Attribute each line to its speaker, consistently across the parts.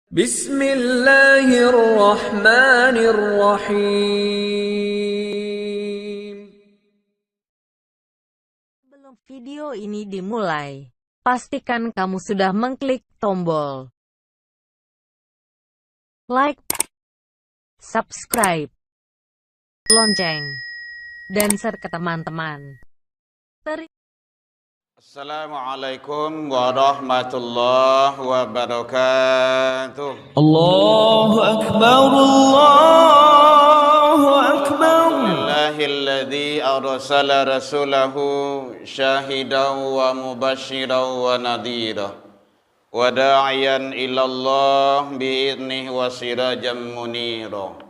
Speaker 1: Bismillahirrahmanirrahim.
Speaker 2: Sebelum video ini dimulai, pastikan kamu sudah mengklik tombol like, subscribe, lonceng, dan share ke teman-teman.
Speaker 3: Assalamualaikum warahmatullahi wabarakatuh.
Speaker 1: Allahu Akbar, Allahu Akbar.
Speaker 3: Alhamdulillahilladzi arsala rasulahu syahidan wa mubasysyiran wa nadhira wa da'iyan ilallah bi'idnihi wa sirajan munira.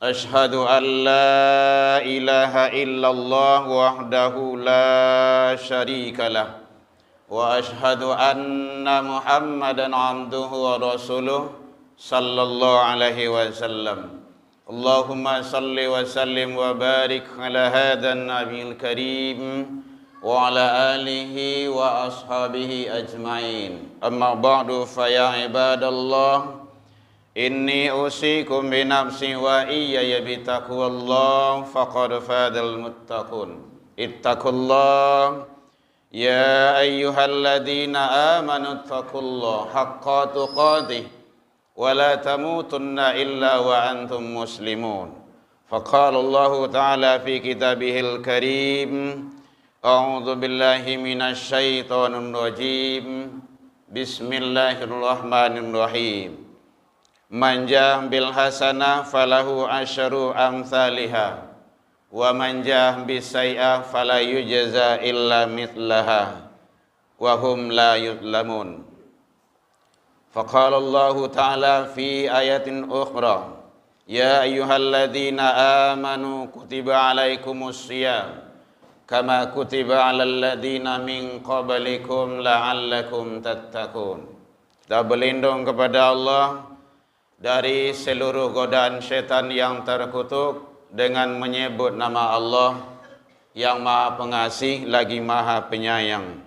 Speaker 3: Ashhadu an la ilaha illallah wahdahu la syarika lah wa ashhadu anna Muhammadan abduhu wa rasuluh sallallahu alaihi wasallam. Allahumma salli wa sallim wa barik ala hadzal nabiyil karim wa ala alihi wa ashabihi ajmain. Amma ba'du fa ya ibadallah, inni usikum bi nafsi wa iyaya bi taqwallah faqad fadal muttaqun. Ittaqullah ya ayyuhalladzina amanu ittaqullaha haqqa tuqatih wa la tamutunna illa wa antum muslimun. Faqala Allah ta'ala fi kitabihil karim, a'udzu billahi minasy syaithanir rajim. Bismillahirrahmanirrahim. Man jaa bil hasanah falahu asyru amsalihha wa man jaa bis sayyi'ah fala yujza illa mithlaha wa hum la yuzlamun. Faqala Allah ta'ala fi ayatin ukhra, ya ayyuhalladzina amanu kutiba alaikumus shiyam kama kutiba alal ladzina min qablikum la'allakum tattaqun. Kita berlindung kepada Allah dari seluruh godaan syaitan yang terkutuk dengan menyebut nama Allah yang Maha Pengasih lagi Maha Penyayang.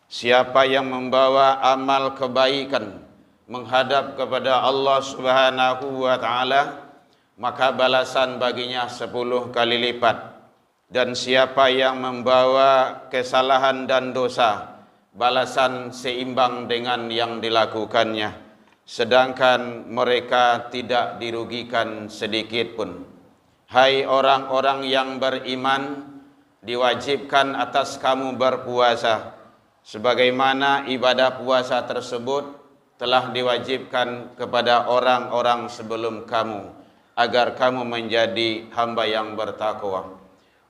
Speaker 3: Siapa yang membawa amal kebaikan menghadap kepada Allah Subhanahu wa taala, maka balasan baginya 10 kali lipat. Dan siapa yang membawa kesalahan dan dosa, balasan seimbang dengan yang dilakukannya, sedangkan mereka tidak dirugikan sedikit pun. Hai orang-orang yang beriman, diwajibkan atas kamu berpuasa, sebagaimana ibadah puasa tersebut telah diwajibkan kepada orang-orang sebelum kamu, agar kamu menjadi hamba yang bertakwa.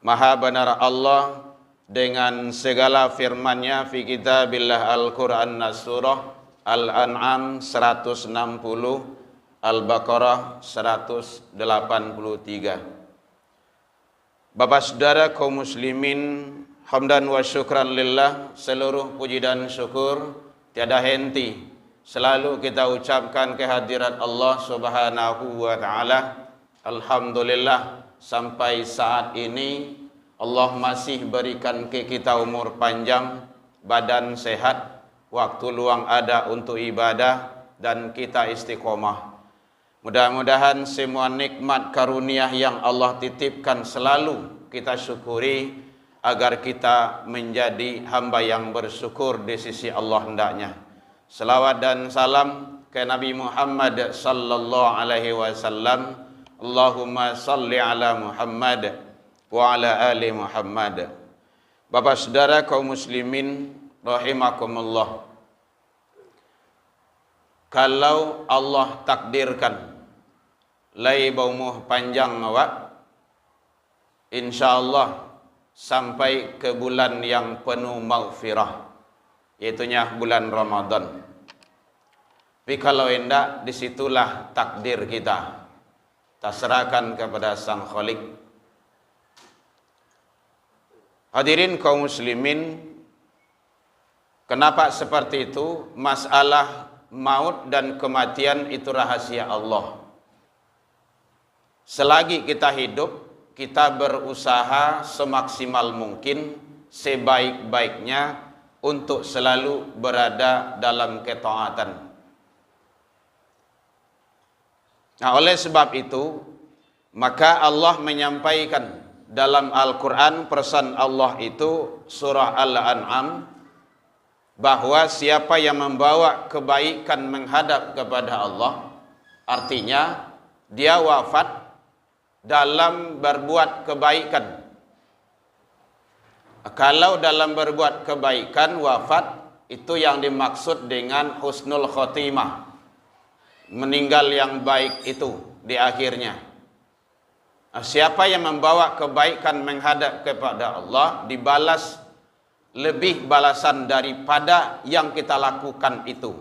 Speaker 3: Maha benar Allah dengan segala firman-Nya fi kitabillah Al-Qur'an surah Al-An'am 160, Al-Baqarah 183. Bapak saudara kaum muslimin, hamdan wa syukran lillah, seluruh puji dan syukur tiada henti selalu kita ucapkan kehadirat Allah Subhanahu wa taala. Alhamdulillah, sampai saat ini Allah masih berikan ke kita umur panjang, badan sehat, waktu luang ada untuk ibadah, dan kita istiqomah. Mudah-mudahan semua nikmat karunia yang Allah titipkan selalu kita syukuri, agar kita menjadi hamba yang bersyukur di sisi Allah hendaknya. Salawat dan salam ke Nabi Muhammad sallallahu alaihi wasallam. Allahumma salli ala Muhammad wa ala ali Muhammad. Bapak saudara kaum muslimin rahimakumullah, kalau Allah takdirkan lai baumuh panjang awak, insyaallah sampai ke bulan yang penuh maghfirah, iaitunya bulan Ramadan. Tapi kalau hendak, disitulah takdir kita, kita serahkan kepada Sang Khalik. Hadirin kaum muslimin, kenapa seperti itu? Masalah maut dan kematian itu rahasia Allah. Selagi kita hidup, kita berusaha semaksimal mungkin, sebaik-baiknya untuk selalu berada dalam ketaatan. Nah, oleh sebab itu, maka Allah menyampaikan dalam Al-Quran, pesan Allah itu surah Al-An'am, bahwa siapa yang membawa kebaikan menghadap kepada Allah, artinya dia wafat dalam berbuat kebaikan. Kalau dalam berbuat kebaikan wafat, itu yang dimaksud dengan husnul khotimah, meninggal yang baik itu di akhirnya. Siapa yang membawa kebaikan menghadap kepada Allah, dibalas lebih balasan daripada yang kita lakukan itu.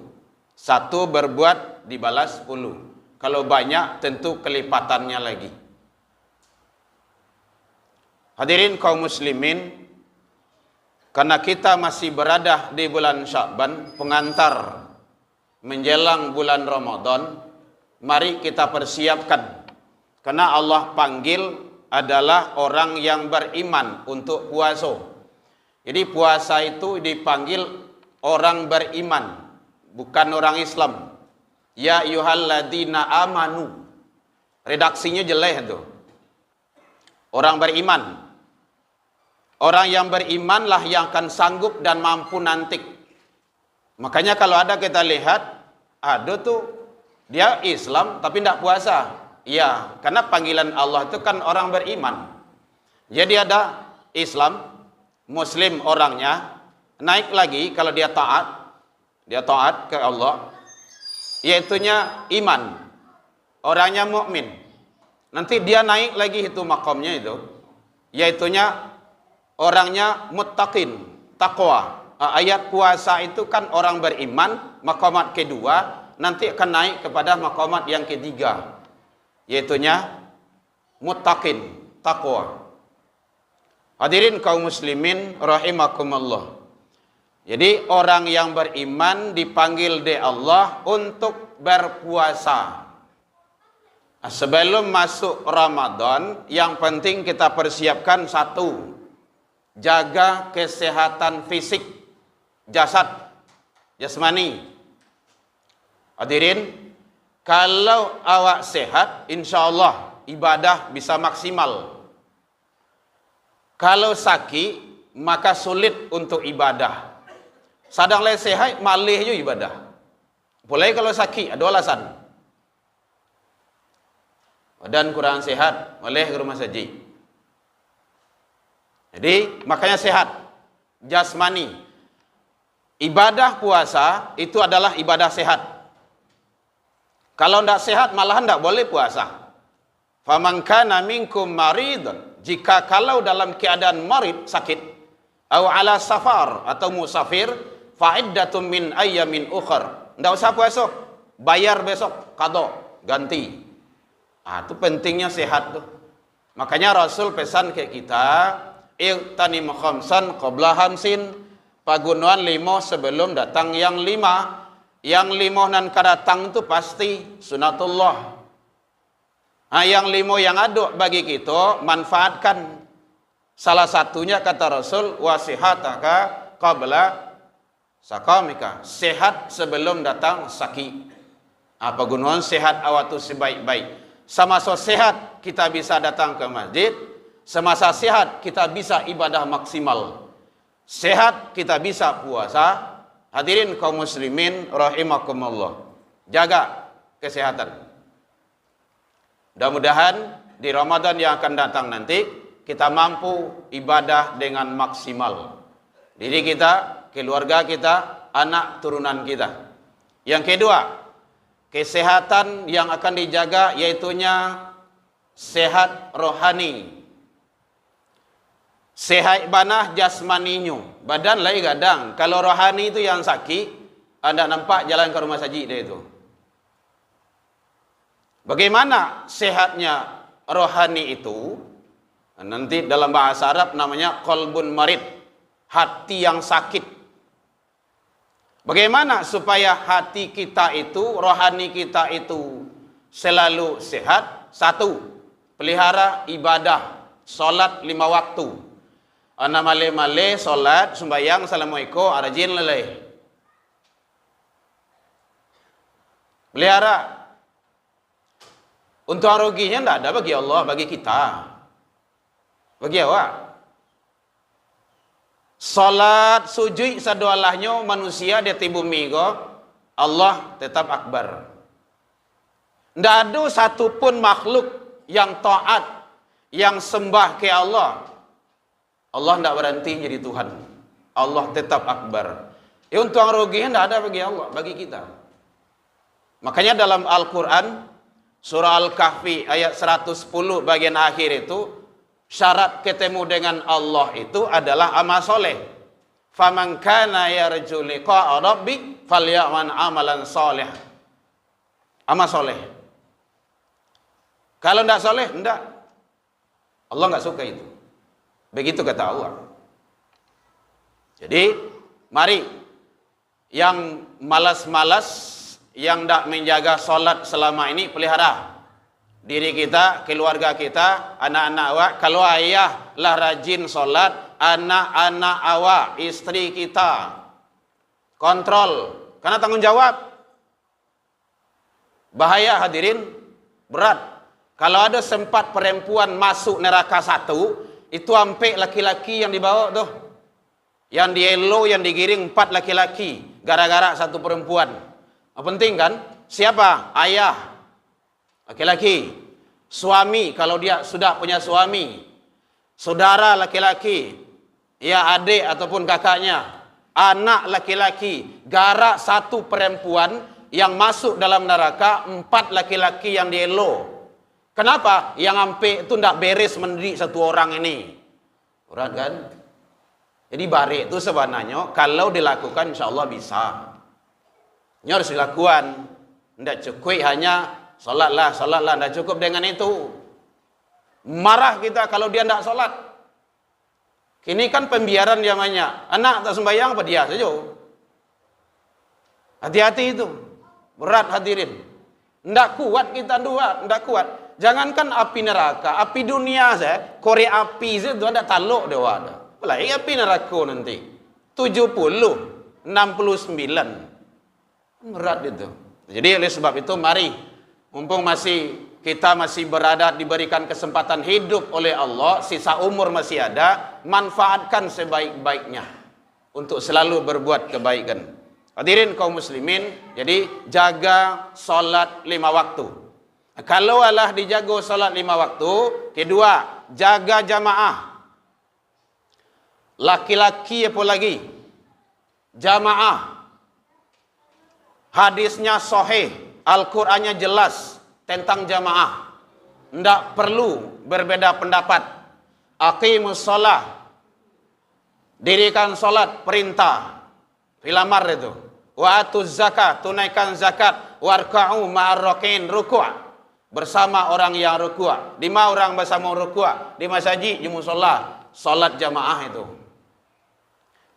Speaker 3: Satu berbuat dibalas 10. Kalau banyak tentu kelipatannya lagi. Hadirin kaum muslimin, karena kita masih berada di bulan Sya'ban, pengantar menjelang bulan Ramadan, mari kita persiapkan. Karena Allah panggil adalah orang yang beriman untuk puasa. Jadi puasa itu dipanggil orang beriman, bukan orang Islam. Ya ayyuhalladzina amanu. Redaksinya jelek itu. Orang beriman. Orang yang berimanlah yang akan sanggup dan mampu nanti. Makanya kalau ada kita lihat, ada tuh dia Islam tapi tidak puasa. Ya, karena panggilan Allah itu kan orang beriman. Jadi ada Islam, Muslim orangnya, naik lagi kalau dia taat ke Allah, yaitunya iman, orangnya mukmin. Nanti dia naik lagi itu makamnya itu, yaitunya orangnya muttaqin, takwa. Ayat puasa itu kan orang beriman, maqamat kedua, nanti akan naik kepada maqamat yang ketiga, yaitunya muttaqin, takwa. Hadirin kaum muslimin rahimakumullah. Jadi orang yang beriman dipanggil oleh Allah untuk berpuasa. Sebelum masuk Ramadan, yang penting kita persiapkan satu, jaga kesehatan fisik, jasad, jasmani. Hadirin, kalau awak sehat, insya Allah ibadah bisa maksimal. Kalau sakit, maka sulit untuk ibadah. Sadang le sehat, malih je ibadah. Boleh kalau sakit, ada alasan. Badan kurang sehat, malih ke rumah saji. Jadi makanya sehat jasmani. Ibadah puasa itu adalah ibadah sehat. Kalau tidak sehat malahan tidak boleh puasa. Faman kana minkum maridun, jika kalau dalam keadaan marid sakit, atau ala safar atau musafir, fa'iddatum min ayyamin ukhar. Tidak usah puasa, bayar besok, qada, ganti. Itu pentingnya sehat tuh. Makanya Rasul pesan ke kita, iqtanim khamsan qabla hamsin, pagunuan 5 sebelum datang yang 5. Yang 5 nan kadatang itu pasti sunatullah. Yang 5 yang ada bagi kita manfaatkan. Salah satunya kata Rasul, wasihataka qabla sakamika, sehat sebelum datang sakit. Pagunuan sehat awak tu sebaik-baik. Semasa sehat kita bisa datang ke masjid. Semasa sehat kita bisa ibadah maksimal. Sehat kita bisa puasa. Hadirin kaum muslimin rahimakumullah. Jaga kesehatan. Mudah-mudahan di Ramadan yang akan datang nanti kita mampu ibadah dengan maksimal. Diri kita, keluarga kita, anak turunan kita. Yang kedua, kesehatan yang akan dijaga yaitunya sehat rohani. Sehat banah jasmaninya, badan lagi gadang. Kalau rohani itu yang sakit, Anda nampak jalan ke rumah saji dia itu. Bagaimana sehatnya rohani itu? Nanti dalam bahasa Arab namanya qalbun marid, hati yang sakit. Bagaimana supaya hati kita itu, rohani kita itu selalu sehat? Satu, pelihara ibadah, solat 5 waktu. Ana male-male solat sembayang assalamualaikum arajin leleh. Pelihara. Untung ruginya tidak ada bagi Allah, bagi kita. Bagi awak. Salat sujud sadualahnya manusia di bumi ko, Allah tetap akbar. Tidak ada satupun makhluk yang taat, yang sembah ke Allah. Allah tidak berhenti jadi Tuhan. Allah tetap akbar. Untung ruginya tidak ada bagi Allah, bagi kita. Makanya dalam Al-Quran, surah Al-Kahfi ayat 110 bagian akhir itu, syarat ketemu dengan Allah itu adalah amal soleh. Faman kana yarju liqa'a rabbi falyamal amalan soleh. Amal soleh. Kalau tidak soleh, tidak. Allah nggak suka itu. Begitu kata Allah. Jadi, mari yang malas-malas, yang tidak menjaga solat selama ini, pelihara diri kita, keluarga kita, anak-anak awak. Kalau ayah lah rajin solat, anak-anak awak, istri kita kontrol, karena tanggung jawab. Bahaya hadirin, berat. Kalau ada sempat perempuan masuk neraka satu, itu sampai laki-laki yang dibawa tuh, yang dielo, yang digiring 4 laki-laki, gara-gara satu perempuan. Penting kan? Siapa? Ayah, laki-laki. Suami, kalau dia sudah punya suami. Saudara laki-laki, ya adik ataupun kakaknya. Anak laki-laki, gara satu perempuan yang masuk dalam neraka, 4 laki-laki yang dielo. Kenapa? Yang sampai itu tidak beres mendidik satu orang ini. Berat kan? Jadi barik itu sebenarnya kalau dilakukan insya Allah bisa. Ini harus dilakukan. Tidak cukup hanya solatlah, tidak cukup dengan itu. Marah kita kalau dia tidak solat. Kini kan pembiaran namanya. Anak tak sembahyang apa dia saja. Hati-hati itu. Berat hadirin. Tidak kuat kita dua, tidak kuat. Jangankan api neraka, api dunia saya, korek api itu ada taluk dia ada. Apalagi api neraka nanti. 70, 69. Berat itu. Jadi oleh sebab itu mari, mumpung kita masih berada diberikan kesempatan hidup oleh Allah, sisa umur masih ada, manfaatkan sebaik-baiknya untuk selalu berbuat kebaikan. Hadirin kaum muslimin, jadi jaga solat 5 waktu. Kalau Allah dijaga solat 5 waktu, kedua, jaga jamaah. Laki-laki apa lagi? Jamaah. Hadisnya sahih, Al-Qur'annya jelas tentang jamaah. Tidak perlu berbeda pendapat. Aqimus shalah. Dirikan salat, perintah. Filamar itu. Wa atuz zakat, tunaikan zakat. Warka'u ma'ar rakin, ruku'. Bersama orang yang ruku'. Di mana orang bersama ruku'? Di masjid, di musholla. Salat jamaah itu.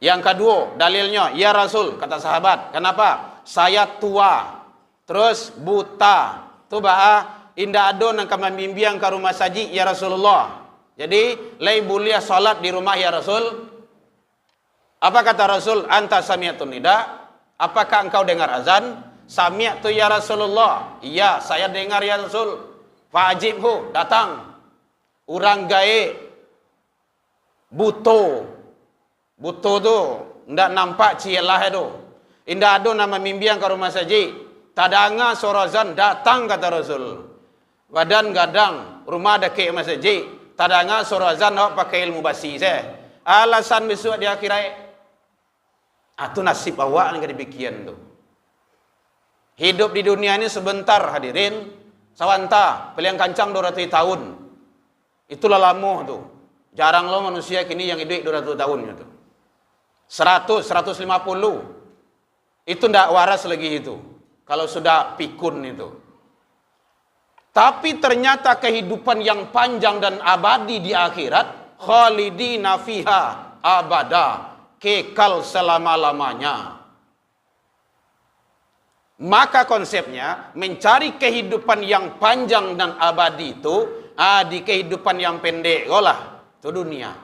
Speaker 3: Yang kedua, dalilnya, ya Rasul, kata sahabat. Kenapa? Saya tua, terus buta. Tu ba'a indah adon yang kami membimbing ke rumah saji, ya Rasulullah. Jadi, lay boleh salat di rumah ya Rasul. Apa kata Rasul? Anta sami'atun nida. Apakah engkau dengar azan? Sami'atu ya Rasulullah. Iya, saya dengar ya Rasul. Fa'ajibhu, datang. Orang gaib, buto. Buto tu, tidak nampak cielah itu. Indah ada nama mimpiang ke rumah saji. Tadanga suara azan, datang kata Rasul. Badan gadang, rumah dekat masjid. Tadanga suara azan, awak pakai ilmu basi saya. Alasan besok di akhirat. Itu nasib awak yang demikian tu. Hidup di dunia ini sebentar hadirin. Sawanta, pilihan kancang 200 tahun. Itulah lama tu. Jarang lo manusia kini yang hidup 200 tahun tu. 100, 150. Itu tidak waras lagi itu. Kalau sudah pikun itu. Tapi ternyata kehidupan yang panjang dan abadi di akhirat. Khalidina fiha abada. Kekal selama-lamanya. Maka konsepnya mencari kehidupan yang panjang dan abadi itu di kehidupan yang pendek lah itu dunia.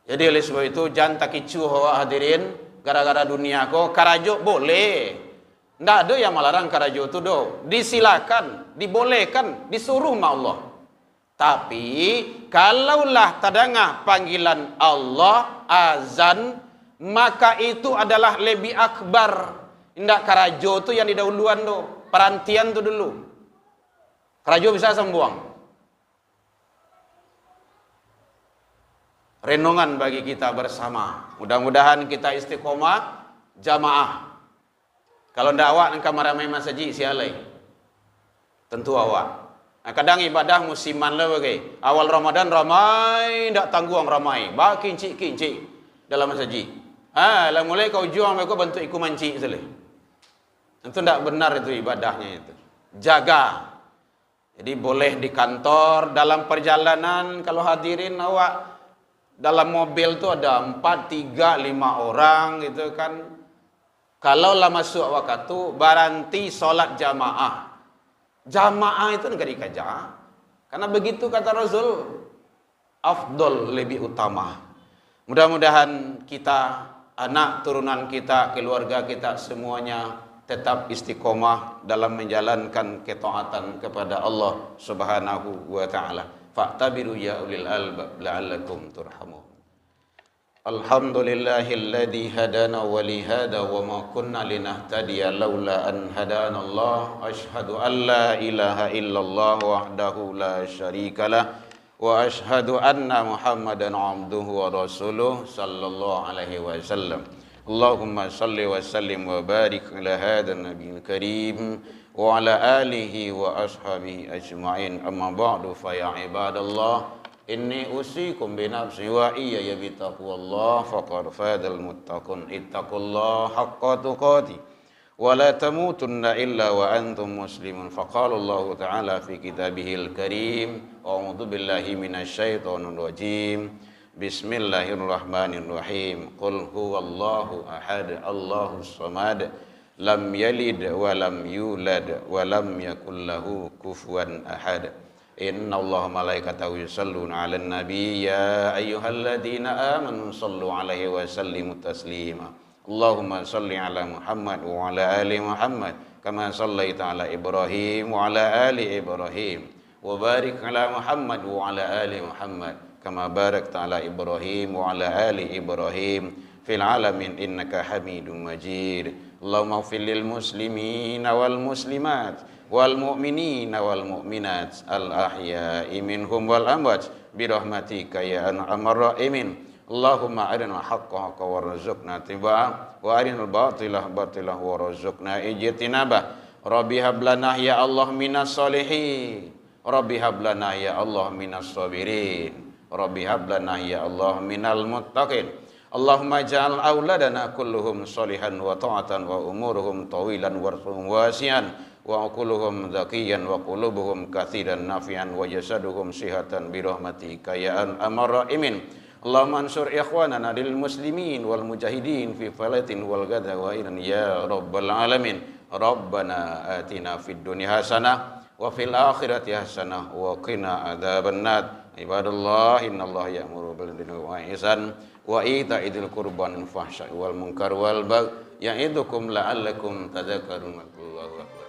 Speaker 3: Jadi oleh sebab itu jangan takicu hawa hadirin gara-gara dunia ko karajo boleh. Tidak ada yang melarang karajo itu do. Disilakan, dibolehkan, disuruh sama Allah. Tapi kalaulah tadangah panggilan Allah azan, maka itu adalah lebih akbar. Tidak karajo itu yang didahuluan do. Perantian itu dulu. Karajo bisa sembuang. Renungan bagi kita bersama. Mudah-mudahan kita istiqomah jamaah. Kalau ndak awak nang kamar ramai masjid sialai. Tentu awak. Nah, kadang ibadah musiman lah bagai. Awal Ramadan ramai, ndak tangguang ramai. Ba kincik-kincik dalam masjid. Lah mulai kau juang mereka bentuk iku mancik sekali. Itu ndak benar itu ibadahnya itu. Jaga. Jadi boleh di kantor, dalam perjalanan kalau hadirin awak dalam mobil tu ada 4, 3, 5 orang gitu kan. Kalau lah masuk waktu baranti solat jamaah. Jamaah itu negara dikaja. Karena begitu kata Rasul, afdol lebih utama. Mudah-mudahan kita, anak turunan kita, keluarga kita semuanya tetap istiqomah dalam menjalankan ketaatan kepada Allah Subhanahu wa taala. Fa'tabiru ya ulil albab la'allakum turhamun. Alhamdulillahilladzi hadana wa li hada wa ma kunna linahtadiya laula an hadana Allah. Asyhadu an la ilaha illallah wahdahu la syarikalah wa asyhadu anna Muhammadan abduhu wa rasuluh sallallahu alaihi wasallam. Allahumma salli wa sallim wa barik ala hadan nabiyil karim wa ala alihi wa ashabihi ajma'in. Amma ba'du fa ya ibadallah, inni usikum bi nafsi wa iyaya bi taqwallah faqad fadal muttaqun. Ittaqullaha haqqa tuqatih wa la tamutunna illa wa antum muslimun. Faqala Allah ta'ala fi kitabihil karim, a'udzu billahi minasyaitonir rajim. Bismillahirrahmanirrahim. Qul huwallahu ahad, Allahus samad, lam yalid wa lam yulad wa lam yakul lahu kufuwan ahad. Inna Allah malaikatahu yusalluna 'alan nabi ya ayyuhalladzina amanu sallu 'alaihi wa sallimu taslima. Allahumma salli 'ala Muhammad wa 'ala ali Muhammad kama sallaita 'ala Ibrahim wa 'ala ali Ibrahim wa barik 'ala Muhammad wa 'ala ali Muhammad kama barakta 'ala Ibrahim wa 'ala ali Ibrahim fil 'alamin innaka Hamidum Majid. Allahumma ighfir lil muslimina wal muslimat wal mu'minina wal mu'minat al ahya'i minhum wal amwat bi rahmatika ya arhamar rahimin. Allahumma arina al-haqqa haqqan warzuqna tibaa wa arina al-batila batilah warzuqna ijtinabah. Rabbi hab lana ya Allah minas solihin. Rabbi hab lana ya Allah minas sabirin. Rabbi hab lana ya Allah minal muttaqin. Allahumma ja'al auladana kulluhum salihan wa ta'atan wa umuruhum tawilan warhum wasian wa aquluhum zakiyan wa qulubuhum katsiran nafian wa jasaduhum sihatan bi rahmatika ya arhamar rahimin. Allahumma ansur ikhwanana lil muslimin wal mujahidin fi falatin wal gada wa iran ya rabbal alamin. Rabbana atina fid dunya hasanah wa fil akhirati hasanah wa qina adzabannar. Ibadallah, innallaha ya'muru bil 'adli wal ihsan wa ita'idzil qurba wal fahsya'i wal munkar wal baghi ya'idukum la'allakum tadhakkarun. Allahu akbar.